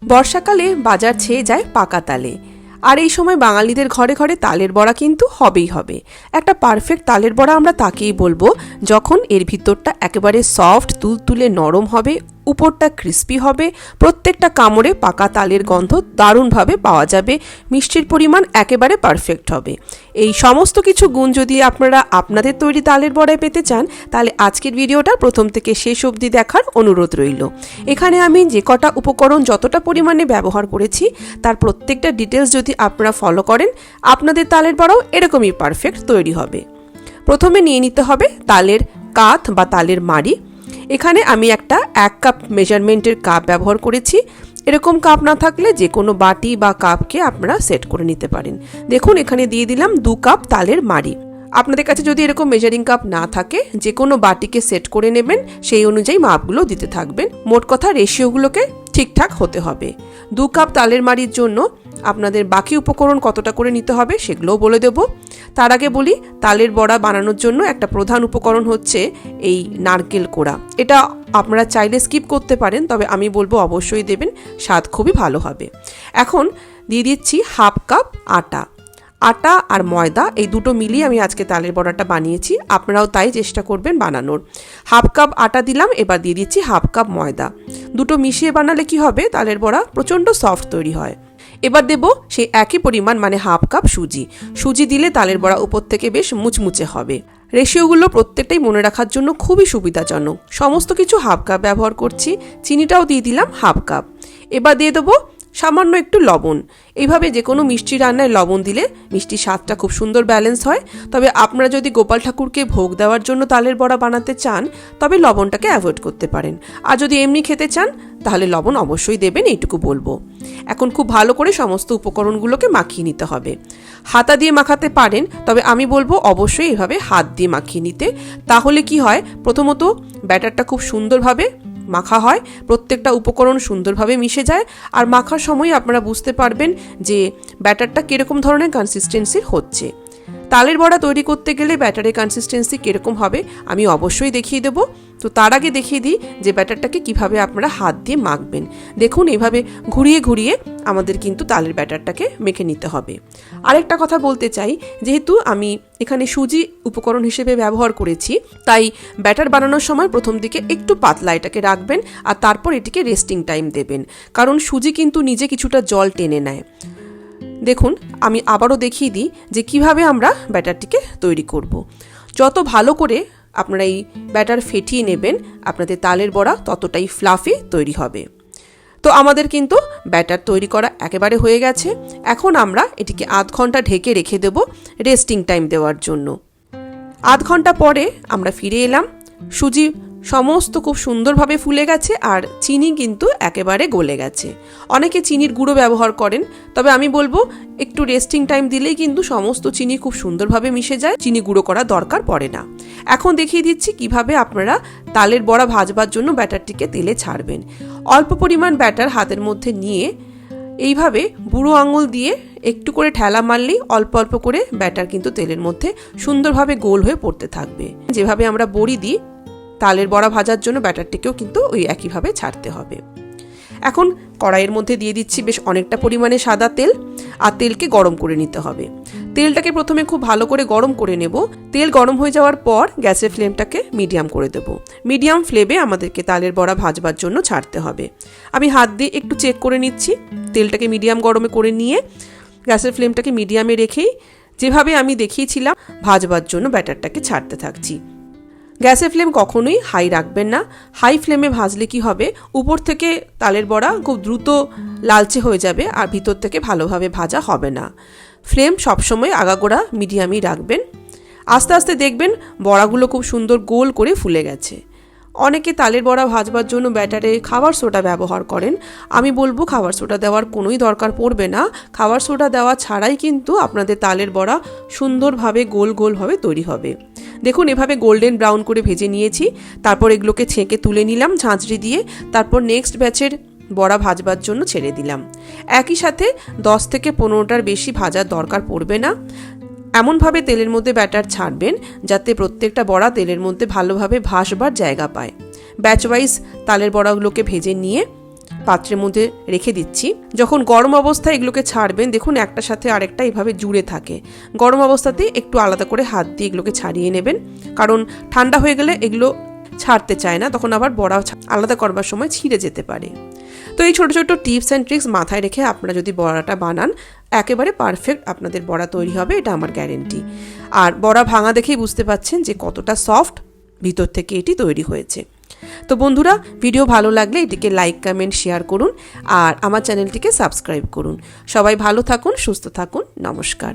বর্ষাকালে বাজার ছেয়ে যায় পাকা তালে, আর এই সময় বাঙালিদের ঘরে ঘরে তালের বড়া কিন্তু হবেই হবে। একটা পারফেক্ট তালের বড়া আমরা তাকেই বলবো যখন এর ভিতরটা একেবারে সফট তুলতুলে নরম হবে, উপরটা ক্রিস্পি হবে, প্রত্যেকটা কামড়ে পাকা তালের গন্ধ দারুণভাবে পাওয়া যাবে, মিষ্টির পরিমাণ একেবারে পারফেক্ট হবে। এই সমস্ত কিছু গুণ যদি আপনারা আপনাদের তৈরি তালের বড়ায় পেতে চান, তাহলে আজকের ভিডিওটা প্রথম থেকে শেষ অবধি দেখার অনুরোধ রইল। এখানে আমি যে কটা উপকরণ যতটা পরিমাণে ব্যবহার করেছি তার প্রত্যেকটা ডিটেলস যদি আপনারা ফলো করেন, আপনাদের তালের বড়াও এরকমই পারফেক্ট তৈরি হবে। প্রথমে নিয়ে নিতে হবে তালের কাঠ বা তালের মাড়ি। এখানে আমি একটা 1 কাপ মেজারমেন্টের কাপ ব্যবহার করেছি। এরকম কাপ না থাকলে যে কোনো বাটি বা কাপকে আপনারা সেট করে নিতে পারেন। দেখুন এখানে দিয়ে দিলাম 2 কাপ তালের মাড়ি। আপনাদের কাছে যদি এরকম মেজারিং কাপ না থাকে, যে কোনো বাটিকে সেট করে নেবেন, সেই অনুযায়ী মাপগুলো দিতে থাকবেন। মোট কথা রেশিওগুলোকে ঠিকঠাক হতে হবে। 2 কাপ তালের মাড়ির জন্য আপনাদের বাকি উপকরণ কতটা করে নিতে হবে সেগুলোও বলে দেব। তার আগে বলি, তালের বড়া বানানোর জন্য একটা প্রধান উপকরণ হচ্ছে এই নারকেল কোড়া। এটা আপনারা চাইলে স্কিপ করতে পারেন, তবে আমি বলবো অবশ্যই দেবেন, স্বাদ খুবই ভালো হবে। এখন দিয়ে দিচ্ছি 1/2 কাপ আটা। আটা আর ময়দা এই দুটো মিলিয়ে আমি আজকে তালের বড়াটা বানিয়েছি, আপনারাও তাই চেষ্টা করবেন বানানোর। 1/2 কাপ আটা দিলাম, এবার দিয়ে দিচ্ছি 1/2 কাপ ময়দা। দুটো মিশিয়ে বানালে কি হবে, তালের বড়া প্রচণ্ড সফট তৈরি হয়। এবার দেব সেই একই পরিমাণ মানে 1/2 কাপ সুজি। সুজি দিলে তালের বড়া উপর থেকে বেশ মুচমুচে হবে। রেশিওগুলো প্রত্যেকটাই মনে রাখার জন্য খুবই সুবিধাজনক। সমস্ত কিছু 1/2 কাপ ব্যবহার করছি, চিনিটাও দিয়ে দিলাম 1/2 কাপ। এবার দিয়ে দেবো সামান্য একটু লবণ। এইভাবে যে কোনো মিষ্টি রান্নায় লবণ দিলে মিষ্টির স্বাদটা খুব সুন্দর ব্যালেন্স হয়। তবে আপনারা যদি গোপাল ঠাকুরকে ভোগ দেওয়ার জন্য তালের বড়া বানাতে চান, তবে লবণটাকে অ্যাভয়েড করতে পারেন। আর যদি এমনি খেতে চান তাহলে লবণ অবশ্যই দেবেন, এইটুকু বলবো। এখন খুব ভালো করে সমস্ত উপকরণগুলোকে মাখিয়ে নিতে হবে। হাতা দিয়ে মাখাতে পারেন, তবে আমি বলবো অবশ্যই এভাবে হাত দিয়ে মাখিয়ে নিতে। তাহলে কি হয়, প্রথমত ব্যাটারটা খুব সুন্দরভাবে মাখা হয়, প্রত্যেকটা উপকরণ সুন্দরভাবে মিশে যায়, আর মাখার সময় আপনারা বুঝতে পারবেন যে ব্যাটারটা কীরকম ধরনের কনসিস্টেন্সির হচ্ছে। তালের বড়া তৈরি করতে গেলে ব্যাটারের কনসিস্টেন্সি কীরকম হবে আমি অবশ্যই দেখিয়ে দেবো। তো তার আগে দেখিয়ে দিই যে ব্যাটারটাকে কিভাবে আপনারা হাত দিয়ে মাখবেন। দেখুন এইভাবে ঘুরিয়ে ঘুরিয়ে আমাদের কিন্তু তালের ব্যাটারটাকে মেখে নিতে হবে। আরেকটা কথা বলতে চাই, যেহেতু আমি এখানে সুজি উপকরণ হিসেবে ব্যবহার করেছি, তাই ব্যাটার বানানোর সময় প্রথম দিকে একটু পাতলা এটাকে রাখবেন, আর তারপর এটিকে রেস্টিং টাইম দেবেন, কারণ সুজি কিন্তু নিজে কিছুটা জল টেনে নেয়। দেখুন আমি আবারও দেখিয়ে দিই যে কিভাবে আমরা ব্যাটারটিকে তৈরি করব। যত ভালো করে আপনারা এই ব্যাটার ফেটিয়ে নেবেন, আপনাদের তালের বড়া ততটাই ফ্লাফি তৈরি হবে। তো আমাদের কিন্তু ব্যাটার তৈরি করা একেবারে হয়ে গেছে। এখন আমরা এটিকে আধ ঘন্টা ঢেকে রেখে দেব রেস্টিং টাইম দেওয়ার জন্য। আধ ঘন্টা পরে আমরা ফিরে এলাম। সুজি সমস্ত খুব সুন্দরভাবে ফুলে গেছে, আর চিনি কিন্তু একেবারে গলে গেছে। অনেকে চিনির গুঁড়ো ব্যবহার করেন, তবে আমি বলবো একটু রেস্টিং টাইম দিলেই কিন্তু সমস্ত চিনি খুব সুন্দরভাবে মিশে যায়, চিনি গুঁড়ো করা দরকার পড়ে না। এখন দেখিয়ে দিচ্ছি কিভাবে আপনারা তালের বড়া ভাজবার জন্য ব্যাটারটিকে তেলে ছাড়বেন। অল্প পরিমাণ ব্যাটার হাতের মধ্যে নিয়ে এইভাবে বুড়ো আঙুল দিয়ে একটু করে ঠেলা মারলেই অল্প অল্প করে ব্যাটার কিন্তু তেলের মধ্যে সুন্দরভাবে গোল হয়ে পড়তে থাকবে। যেভাবে আমরা বড়ি দিই, তালের বড়া ভাজার জন্য ব্যাটারটিকেও কিন্তু ওই একইভাবে ছাড়তে হবে। এখন কড়াইয়ের মধ্যে দিয়ে দিচ্ছি বেশ অনেকটা পরিমাণে সাদা তেল, আর তেলকে গরম করে নিতে হবে। তেলটাকে প্রথমে খুব ভালো করে গরম করে নেব। তেল গরম হয়ে যাওয়ার পর গ্যাসের ফ্লেমটাকে মিডিয়াম করে দেব। মিডিয়াম ফ্লেমে আমাদেরকে তালের বড়া ভাজবার জন্য ছাড়তে হবে। আমি হাত দিয়ে একটু চেক করে নিচ্ছি। তেলটাকে মিডিয়াম গরমে করে নিয়ে গ্যাসের ফ্লেমটাকে মিডিয়ামে রেখেই যেভাবে আমি দেখিয়েছিলাম ভাজবার জন্য ব্যাটারটাকে ছাড়তে থাকছি। গ্যাসের ফ্লেম কখনোই হাই রাখবেন না। হাই ফ্লেমে ভাজলে কি হবে, উপর থেকে তালের বড়া খুব দ্রুত লালচে হয়ে যাবে, আর ভিতর থেকে ভালোভাবে ভাজা হবে না। ফ্লেম সবসময় আগাগোড়া মিডিয়ামই রাখবেন। আস্তে আস্তে দেখবেন বড়াগুলো খুব সুন্দর গোল করে ফুলে গেছে। অনেকে তালের বড়া ভাজবার জন্য ব্যাটারে খাবার সোডা ব্যবহার করেন। আমি বলবো খাবার সোডা দেওয়ার কোনোই দরকার পড়বে না। খাবার সোডা দেওয়া ছাড়াই কিন্তু আপনাদের তালের বড়া সুন্দরভাবে গোল গোলভাবে তৈরি হবে। দেখুন এভাবে গোল্ডেন ব্রাউন করে ভেজে নিয়েছি। তারপর এগুলোকে ছেঁকে তুলে নিলাম ঝাঁঝরি দিয়ে। তারপর নেক্সট ব্যাচের বড়া ভাজবার জন্য ছেড়ে দিলাম। একই সাথে 10 থেকে 15টার বেশি ভাজার দরকার পড়বে না। এমনভাবে তেলের মধ্যে ব্যাটার ছাড়বেন যাতে প্রত্যেকটা বড়া তেলের মধ্যে ভালোভাবে ভাসবার জায়গা পায়। ব্যাচ ওয়াইজ তালের বড়াগুলোকে ভেজে নিয়ে পাত্রের মধ্যে রেখে দিচ্ছি। যখন গরম অবস্থায় এগুলোকে ছাড়বেন, দেখুন একটার সাথে আরেকটা এইভাবে জুড়ে থাকে। গরম অবস্থাতেই একটু আলাদা করে হাত দিয়ে এগুলোকে ছাড়িয়ে নেবেন, কারণ ঠান্ডা হয়ে গেলে এগুলো ছাড়তে চায় না, তখন আবার বড়া আলাদা করবার সময় ছিঁড়ে যেতে পারে। তো এই ছোটো ছোটো টিপস অ্যান্ড ট্রিক্স মাথায় রেখে আপনারা যদি বড়াটা বানান, একেবারে পারফেক্ট আপনাদের বড়া তৈরি হবে, এটা আমার গ্যারেন্টি। আর বড়া ভাঙা দেখেই বুঝতে পাচ্ছেন যে কতটা সফট ভিতর থেকে এটি তৈরি হয়েছে। তো বন্ধুরা, ভিডিও ভালো লাগলে এটিকে লাইক, কমেন্ট, শেয়ার করুন আর আমার চ্যানেলটিকে সাবস্ক্রাইব করুন। সবাই ভালো থাকুন, সুস্থ থাকুন, নমস্কার।